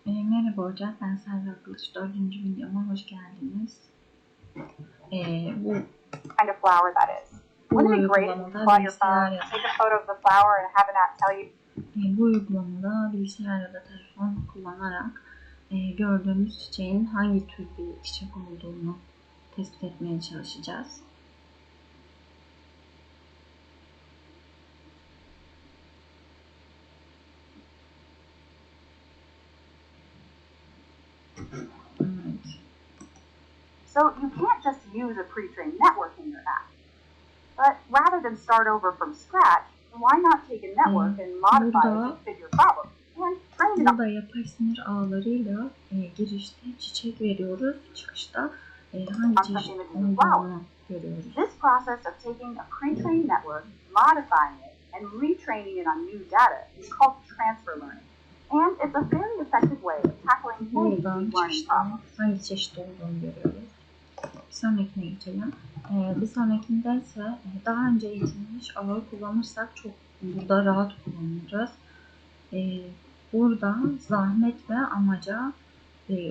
Merhaba hocam, ben Serra Kılıç. 4. videoma hoş geldiniz. Bu kind of flower that is. Wouldn't it be great if you pull out your phone, take a photo of the flower, and have an app tell you? Bu uygulamada bilgisayar ya da telefon kullanarak gördüğümüz çiçeğin hangi tür bir çiçek olduğunu tespit etmeye çalışacağız. So you can't just use a pre-trained network in your app. But rather than start over from scratch, why not take a network and modify it to fit your problem? And train it Burada yapay sinir ağlarıyla girişte çiçek veriyoruz, çıkışta hangi çeşit olduğunu görüyoruz. This process of taking a pre-trained network, modifying it, and retraining it on new data is called transfer learning. And it's a very effective way of tackling many deep learning problems. Hangi çeşit olduğunu görüyoruz. Bir sonrakine geçelim. Bir sonrakinde ise daha önce eğitilmiş ağı kullanırsak çok burada rahat kullanırız. Burada zahmet ve amaca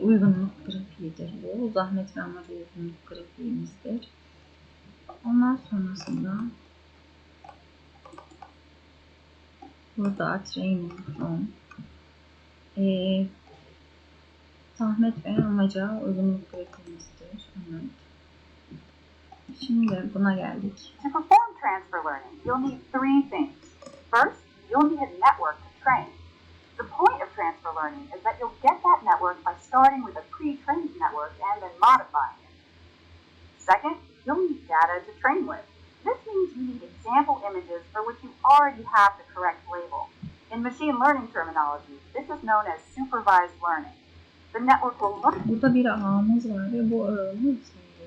uygunluk grafiğidir bu. Zahmet ve amaca uygunluk grafiğimizdir. Ondan sonrasında burada training from zahmet ve amaca uygunluk grafiğimizdir. Evet. Şimdi buna geldik. To perform transfer learning, you'll need three things. First, you'll need a network to train. The point of transfer learning is that you'll get that network by starting with a pre-trained network and then modifying it. Second, you'll need data to train with. This means you need example images for which you already have the correct label. In machine learning terminology, this is known as supervised learning. The network will look... Burada bir ağımız var ve bu ağımız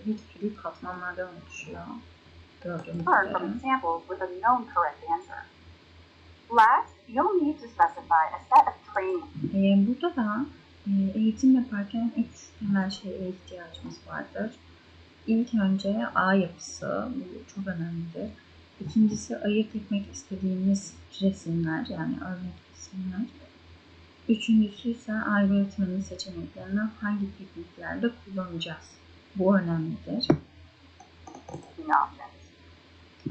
bir sürü katmanlardan oluşuyor. Gördüğünüz learn from examples with a known correct answer. Last, you'll need to specify a set of training. Burada da eğitim yaparken 3 temel şeye ihtiyacımız vardır. İlk önce ağ yapısı, bu çok önemlidir. İkincisi ayırt etmek istediğimiz resimler, yani örnek resimler. Üçüncüsü ise algoritmanın seçeneklerini hangi tekniklerde kullanacağız. Bu önemlidir.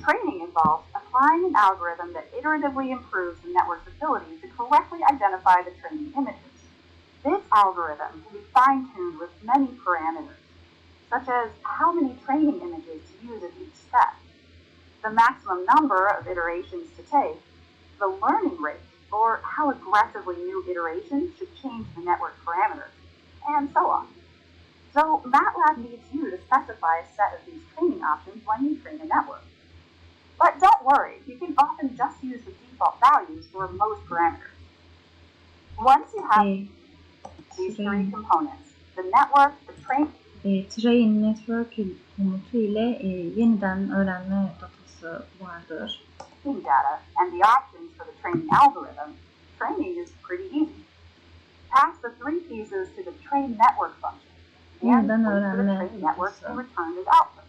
Training involves applying an algorithm that iteratively improves the network's ability to correctly identify the training images. This algorithm can be fine-tuned with many parameters, such as how many training images to use at each step, the maximum number of iterations to take, the learning rate, or how aggressively new iterations should change the network parameters, and so on. So Matlab needs you to specify a set of these training options when you train a network. But don't worry, you can often just use the default values for most parameters. Once you have these three components, the network, the train network komutu ile yeniden öğrenme datası vardır. Data and the options for the training algorithm, training is pretty easy. Pass the three pieces to the train network function, and wait for the train network to be returned as output.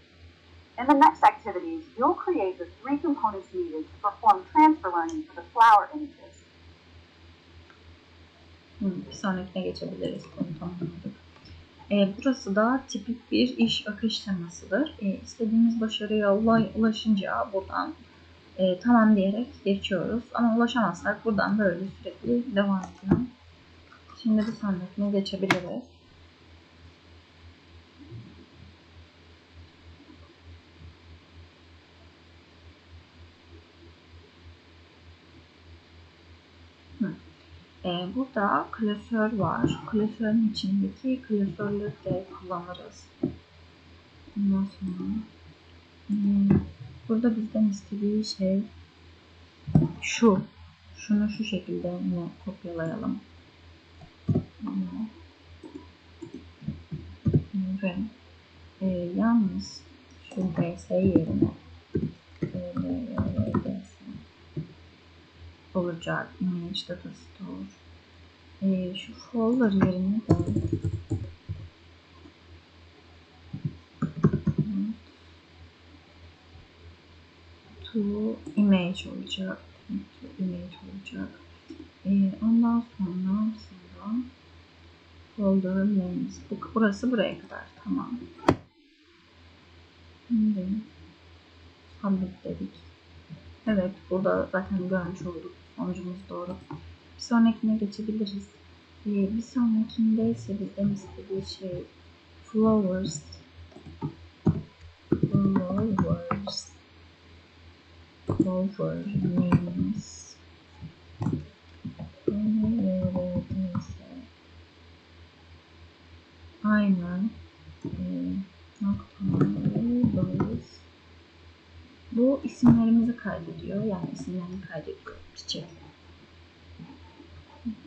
In the next activities, you'll create the three components needed to perform transfer learning for the flower images. Bir sonrakine geçebiliriz. Bunu tamamladık. Burası da tipik bir iş akış temasıdır. İstediğimiz başarıya ulaşınca buradan tamam diyerek geçiyoruz. Ama ulaşamazsak buradan böyle sürekli devam ediyor. Şimdi bir sonrakine geçebiliriz. Burada klasör var. Klasörün içindeki klasörleri de kullanırız. Ondan sonra burada bizden istediği şey şu. Şunu şu şekilde yine kopyalayalım. Ve yalnız şu ds yerine olacak. Image Data Store. Şu folder yerine de to image olacak. Ondan sonra folder names. Burası buraya kadar. Tamam. Şimdi submit dedik. Evet, burada zaten görmüş olduk. Sonucumuz doğru. Bir sonrakine geçebiliriz. Bir sonrakinde ise bizden istediği şey flowers names. Aynen. Bu isimlerimizi kaydediyor. Yani isimlerini kaydediyor. Çiçek.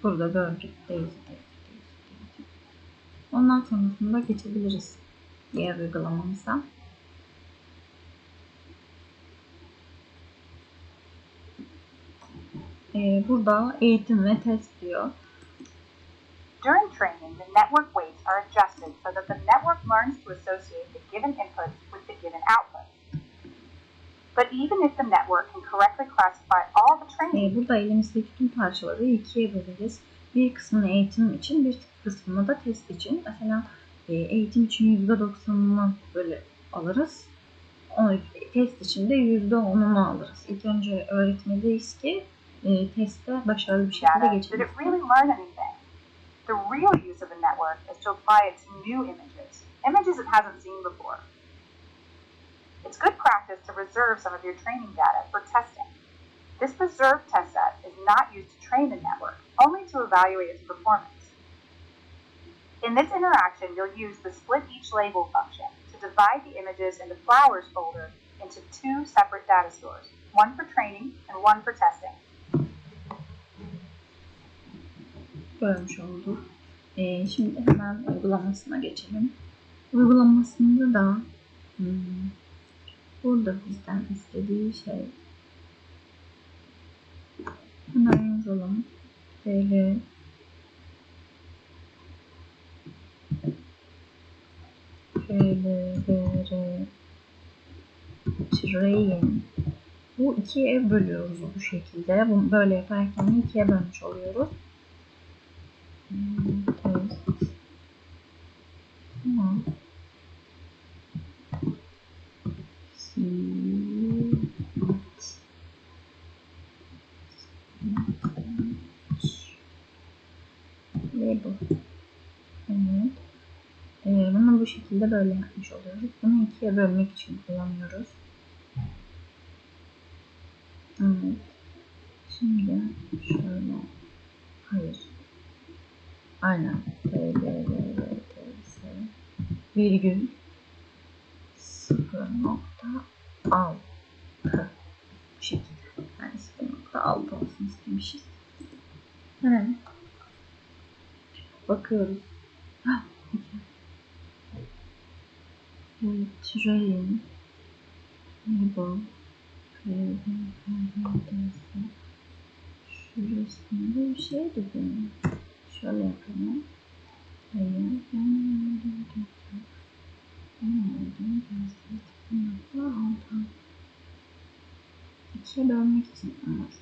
Burada gördük. Daisy. Ondan sonrasında geçebiliriz diğer uygulamamıza. Burada eğitim ve test diyor. During training, the network weights are adjusted so that the network learns to associate the given inputs with the given outputs. But even if the network can correctly classify all the training... Burada elimizdeki tüm parçaları ikiye böleriz. Bir kısmını eğitim için, bir kısmını da test için. Mesela eğitim için %90'ını böyle alırız. Test için de %10'unu alırız. İlk önce öğretmeliyiz ki testte başarılı bir şekilde geçebiliriz. The real use of the network is to apply its new images it hasn't seen before. It's good practice to reserve some of your training data for testing. This reserved test set is not used to train the network, only to evaluate its performance. In this interaction, you'll use the split each label function to divide the images in the flowers folder into two separate data stores, one for training and one for testing. Görmüş olduk. Şimdi hemen uygulamasına geçelim. Uygulamasında da burada bizden istediği şey hemen yazalım. Böyle train. Bu ikiye bölüyoruz bu şekilde. Bunu böyle yaparken ikiye bölmüş oluyoruz. Test. Tamam. Label. Evet. Bunu bu şekilde böyle yapmış oluyoruz. Bunu ikiye bölmek için kullanıyoruz. Evet. Şimdi şöyle. Hayır. Aynen. Virgül 0.6 bu şekilde. Yani 0.6 olsun istemişiz. Evet. Bakıyoruz. Train label şurasında bir şey dedim. Şöyle yapalım. İkiye bölmek için olmaz.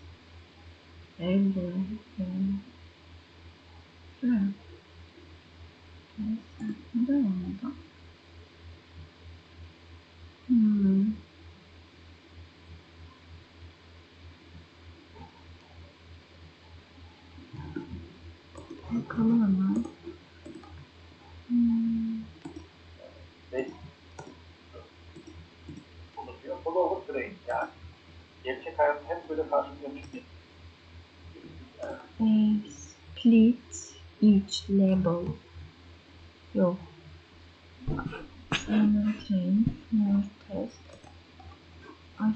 Şöyle. Neden olmadı? Bakalım hemen. Bu da olur train yani. Gerçek hayatta hep böyle karşılamış bir Split each label. Yok. Train, more test. Ay.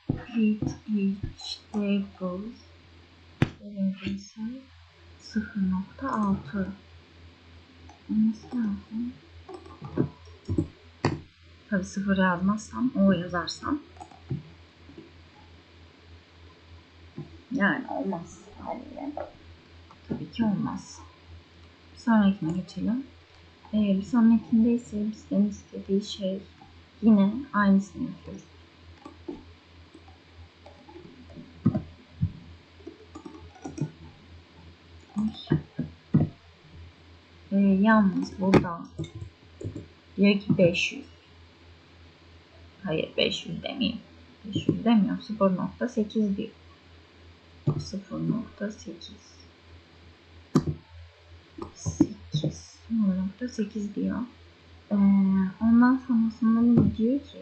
Split each label. Birincisi 0.6. Olması lazım. Tabii 0 yazmazsam, o yazarsam yani olmaz haliyle. Tabii ki olmaz. Bir sonrakine geçelim. Bir sonrakinde ise bizden istediği şey yine aynısını yapıyoruz. Yalnız burada diyor ki 500. Hayır 500 demeyeyim. 500 demiyor. 0.8 diyor. 0.8 0.8 diyor. Ondan sonrasında diyor ki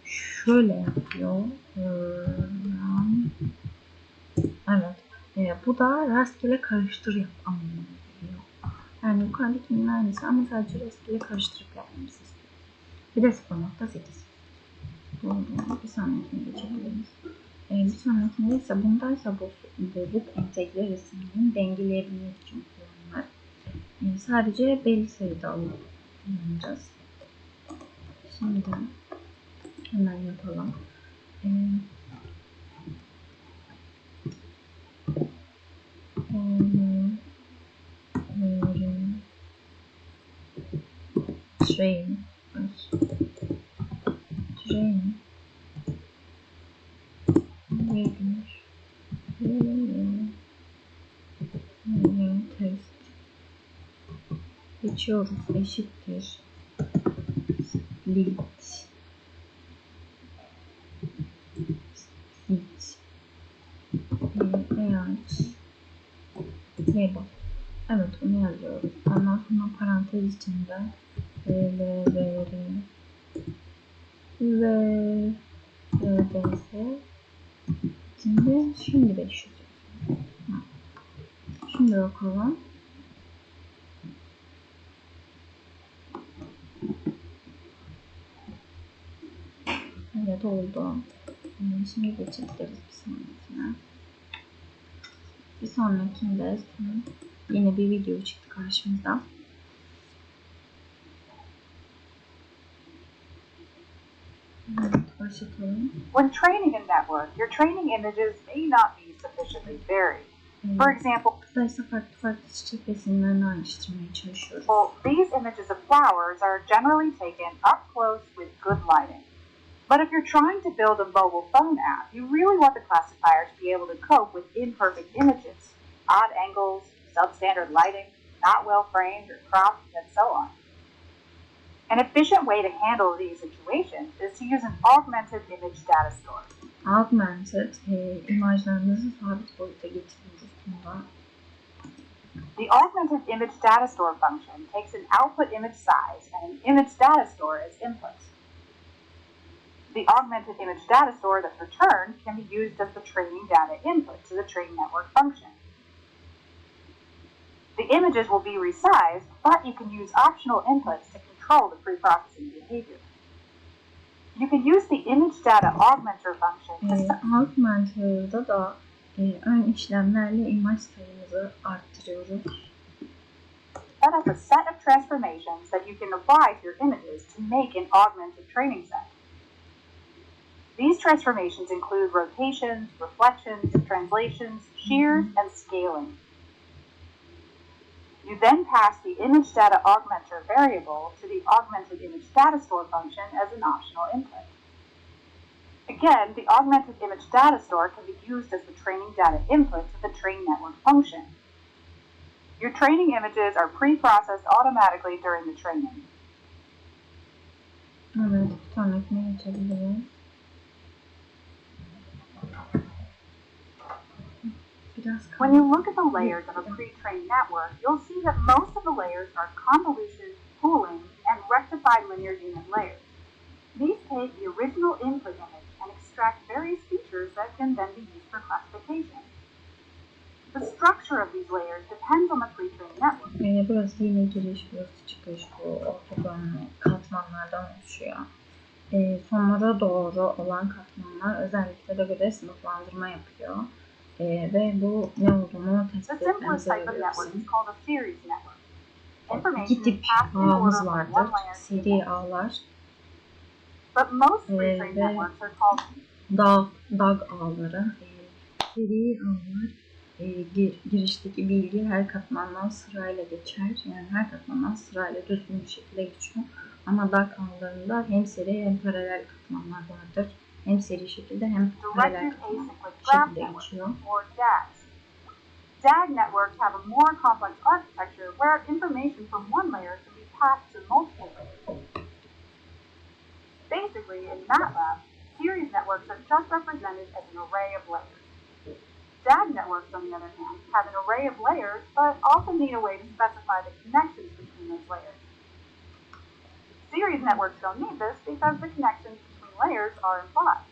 şöyle yapıyor. Evet. Bu da rastgele karıştır yap anlamına geliyor. Yani yukarıdakinin aynısı ama sadece rastgele karıştırıp yapmamızı istiyor. Bir de 0.8. Bir sonrakine geçebiliriz. Bir sonrakinde ise bundaysa bozuk entegre resimlerini dengeleyebilmek için kullanılır. Sadece belli sayıda alıp kullanacağız. Şimdi hemen yapalım. Train test geçiyoruz eşittir split label. Evet bunu yazıyoruz. Ondan sonra parantez içinde ve şimdi 500. Şimdi bakalım. Evet oldu. Şimdi geçebiliriz bir sonrakine. Bir sonrakinde yine bir video çıktı karşımıza. Evet, başlatalım. When training a network, your training images may not be sufficiently varied. For example, Buradaysa farklı çiçek resimlerini ayrıştırmaya çalışıyoruz. These images of flowers are generally taken up close with good lighting. But if you're trying to build a mobile phone app, you really want the classifier to be able to cope with imperfect images, odd angles, substandard lighting, not well framed or cropped, and so on. An efficient way to handle these situations is to use an augmented image data store. Augmented imajlarınızı sabit boyuta getiriyoruz bunda. The augmented image data store function takes an output image size and an image data store as inputs. The augmented image data store that's returned can be used as the training data input to the train network function. The images will be resized, but you can use optional inputs to control the pre-processing behavior. You can use the image data augmenter function to Augmenter'da da ön işlemlerle imaj sayımızı arttırıyoruz. set up a set of transformations that you can apply to your images to make an augmented training set. These transformations include rotations, reflections, translations, shears, and scaling. You then pass the image data augmenter variable to the augmented image data store function as an optional input. Again, the augmented image data store can be used as the training data input to the train network function. Your training images are pre-processed automatically during the training. Evet, bir sonrakine geçebiliriz. When you look at the layers of a pre-trained network, you'll see that most of the layers are convolution, pooling, and rectified linear unit layers. These take the original input image and extract various features that can then be used for classification. The structure of these layers depends on the pre-trained network. Burası yine giriş, burası çıkış, bu ortogonal katmanlardan oluşuyor. Sonlara doğru olan katmanlar özelliklere göre sınıflandırma yapıyor. Ve bu ne olduğunu tespit etmemize yarıyor bizim. İki tip ağımız vardır. Seri ağlar ve DAG ağları. Seri ağlar girişteki bilgi her katmandan sırayla geçer. Yani her katmandan sırayla düzgün bir şekilde geçiyor. Ama DAG ağlarında hem seri hem paralel katmanlar vardır. Hem seri şekilde hem paralel şekilde geçiyor. DAG networks have a more complex architecture where information from one layer can be passed to multiple layers. Basically, in Matlab, series networks are just represented as an array of layers. DAG networks, on the other hand, have an array of layers, but also need a way to specify the connections between those layers. Series networks don't need this because the connections between layers are implied.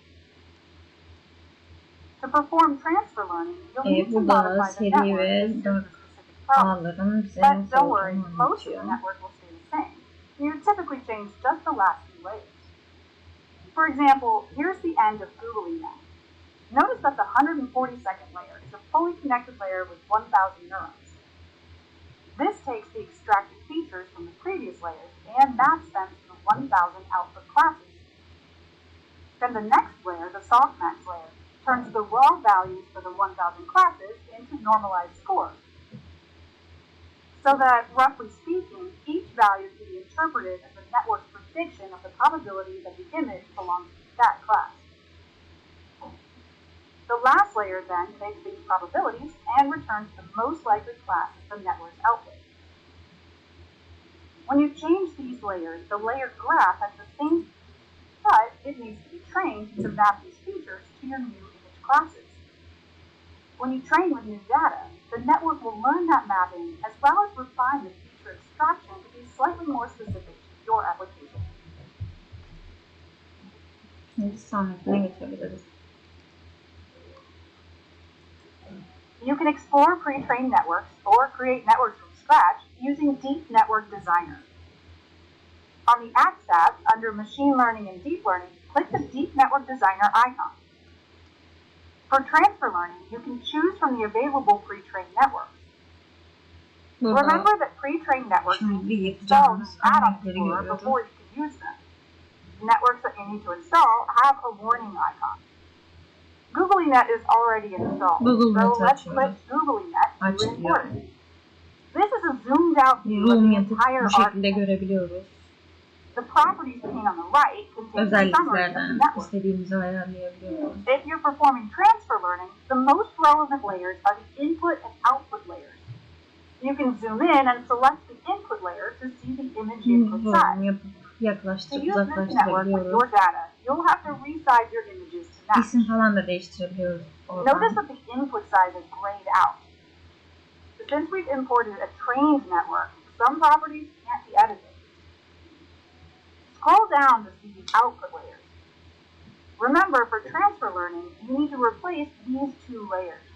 To perform transfer learning, you'll need to modify the network to suit the specific problem. But don't worry, most of the network will stay the same. You typically change just the last few layers. For example, here's the end of GooglyNet. Notice that the 142nd layer is a fully connected layer with 1,000 neurons. This takes the extracted features from the previous layers and maps them to the 1,000 output classes. Then the next layer, the softmax layer, turns the raw values for the 1,000 classes into normalized scores. So that, roughly speaking, each value can be interpreted as a network's prediction of the probability that the image belongs to that class. The last layer then takes these probabilities and returns the most likely class as the network's output. When you change these layers, the layer graph has the same, but it needs to be trained to map these features to your new image classes. When you train with new data, the network will learn that mapping as well as refine the feature extraction to be slightly more specific to your application. Şimdi sonrakine geçebiliriz. You can explore pre-trained networks or create networks from scratch using Deep Network Designer. On the Apps tab, under Machine Learning and Deep Learning, click the Deep Network Designer icon. For transfer learning, you can choose from the available pre-trained networks. Remember that pre-trained networks need to be installed as add-on explorer before you can use them. Networks that you need to install have a warning icon. GooglyNet is already installed, so let's click GooglyNet to import it. This is a zoomed out view of the entire architecture. The properties pane on the right contain a summary of the network. If you're performing transfer learning, the most relevant layers are the input and output layers. You can zoom in and select the input layer to see the image input size. To use this network with your data, you'll have to resize your images to match. İsim falan da değiştirebiliyoruz oradan. Notice that the input size is grayed out. Since we've imported a trained network, some properties can't be edited. Scroll down to see the output layers. Remember, for transfer learning, you need to replace these two layers.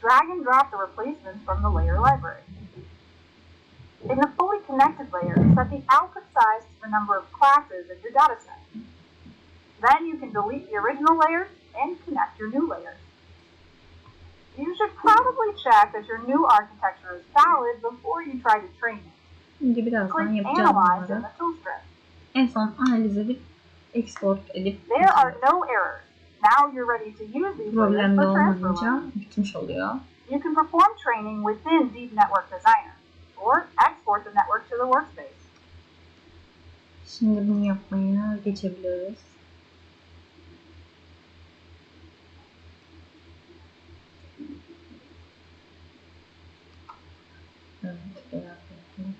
Drag and drop the replacements from the layer library. In the fully connected layer, set the output size to the number of classes in your dataset. Then you can delete the original layers and connect your new layers. You should probably check that your new architecture is valid before you try to train it. Şimdi birazdan Click yapacağım Analyze in bunları. the tool strip. En son analiz edip export edip There are no errors. Now you're ready to use these layers problemli for transfer olmayınca learning. bitmiş oluyor. You can perform training within Deep Network Designer or export the network to the workspace. Şimdi bunu yapmaya geçebiliriz. Evet, biraz bakayım.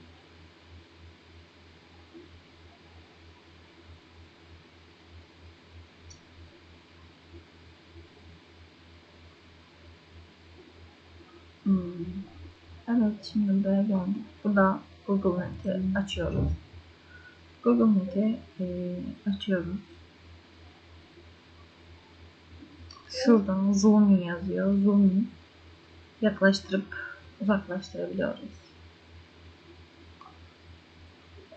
Evet, şimdi buraya geldik. Burada Google Net'i açıyoruz. Google Net'i açıyoruz. Şuradan zoom in yazıyor. Zoom in. Yaklaştırıp uzaklaştırabiliyoruz.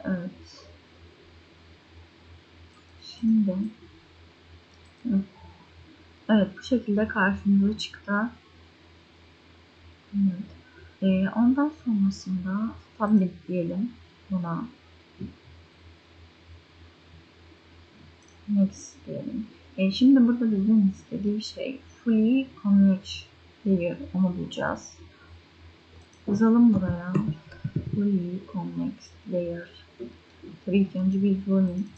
Evet. Şimdi evet, bu şekilde karşımıza çıktı. Evet. Ondan sonrasında submit diyelim buna. Next diyelim. Şimdi burada bizim istediği şey free connection diyor. Onu bulacağız. Yazalım buraya. Free connect layer. Tabii ki önce bir zoom in.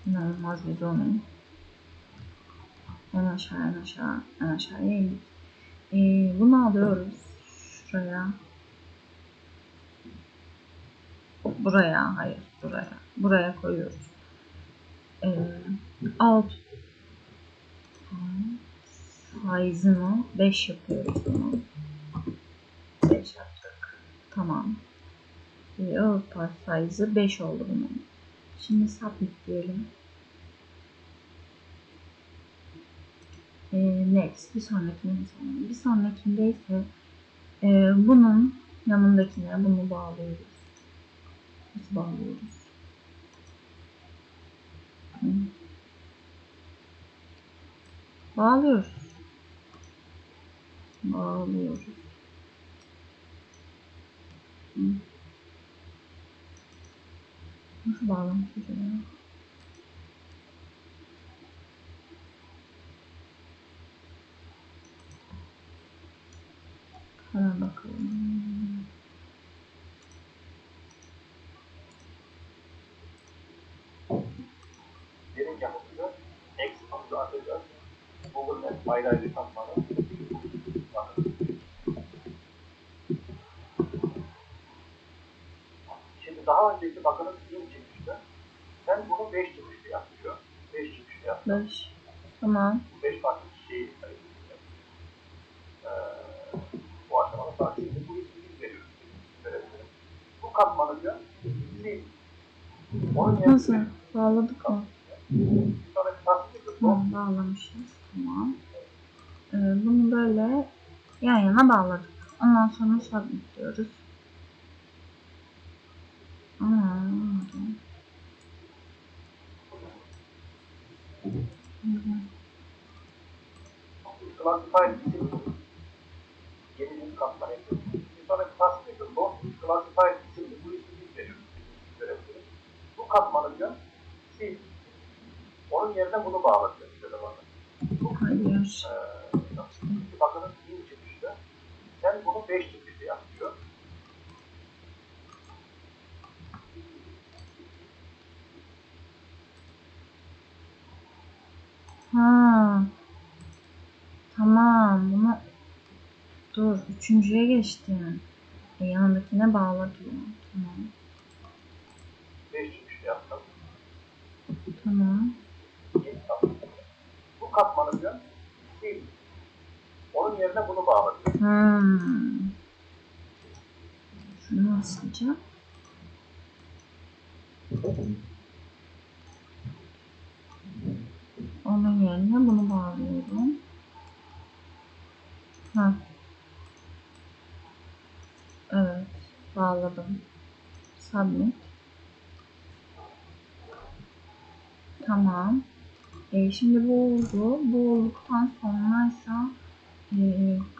İnanılmaz bir zoom in. En aşağıya indik. Bunu alıyoruz şuraya. Buraya koyuyoruz. Alt size'ını 5 yapıyoruz bunu. 5 yaptık. Tamam. Alt size'ı 5 oldu bunun. Şimdi submit diyelim. Next. Bir sonrakinde ise bunun yanındakine bunu bağlıyoruz. Nasıl bağlıyoruz? Bağlıyoruz. Nasıl bağlamış acaba? Hemen bakalım. Derin yapımızı Expo'da atacağız. Google Maps ayrı tanımları. Şimdi daha önceki bakınız bin çıkmıştı. Ben bunu 5 çıkmıştı yapıyor. 5 çıkmıştı yaptım. 5. Tamam. 5 farklı şeyi sayıyoruz. Bu aşamada sadece bu ismi veriyoruz. Bu katmanı diyor. Nasıl? Bağladık mı? Sonraki tasdik bağlamışız. Tamam. Bunu böyle yan yana bağladık. Ondan sonra submit diyoruz. Classified isim yeni bir katman ekliyoruz. Bir sonraki tasdik bu. Classified isimli bu ismi veriyoruz. Bu katmanı diyor. Onun yerine bunu bağlatıyor. Hayır. Bakınız 1000 çıkmıştı. Sen bunu 5 çıkmıştı yapıyor. Tamam. Bunu dur. Üçüncüye geçtim. Yanındakine bağla diyor. Tamam. 5 çıkmıştı yaptım. Tamam. Bu katmanı diyor. Sil. Onun yerine bunu bağlatıyor. Şunu nasıl yapacağım? Onun yerine bunu bağlıyorum. Evet. Bağladım. Submit. Tamam. Şimdi bu oldu. Bu olduktan sonraysa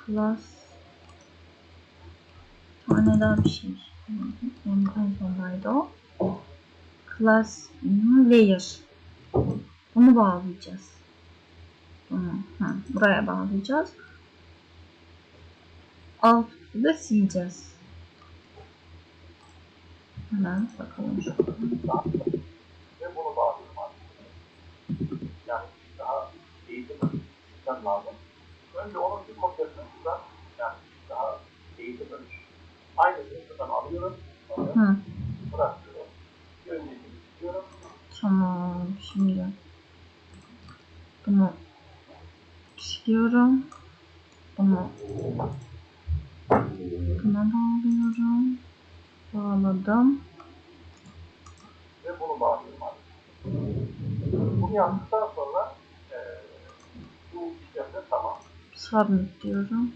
class tane daha bir şey. En sondaydı o. Class layer. Bunu bağlayacağız. Buraya bağlayacağız. Altı da sileceğiz. Hemen bakalım. Ve bunu bağlıyorum artık. Yani daha eğitim sistem lazım. Önce onun bir kopyasını şuradan, yani daha eğitim ölçü. Aynısını şuradan alıyorum. Bırakıyorum. Bir öncekini siliyorum. Tamam. Şimdi bunu siliyorum. Buna bağlıyorum. Bağladım. Ve bunu bağlıyorum artık. Bunu yaptıktan sonra bu işlemde tamam. Submit diyorum.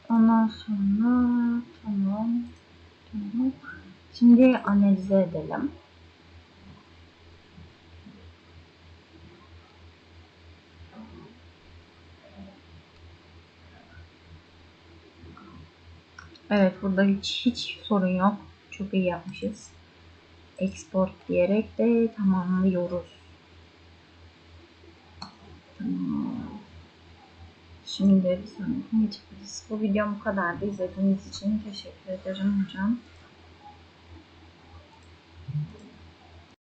Ondan sonra tamam. Şimdi analize edelim. Evet, burada hiç sorun yok. Çok iyi yapmışız. Export diyerek de tamamlıyoruz. Tamam. Şimdi bir sonraki geçebiliriz. Bu videom bu kadardı. İzlediğiniz için teşekkür ederim hocam.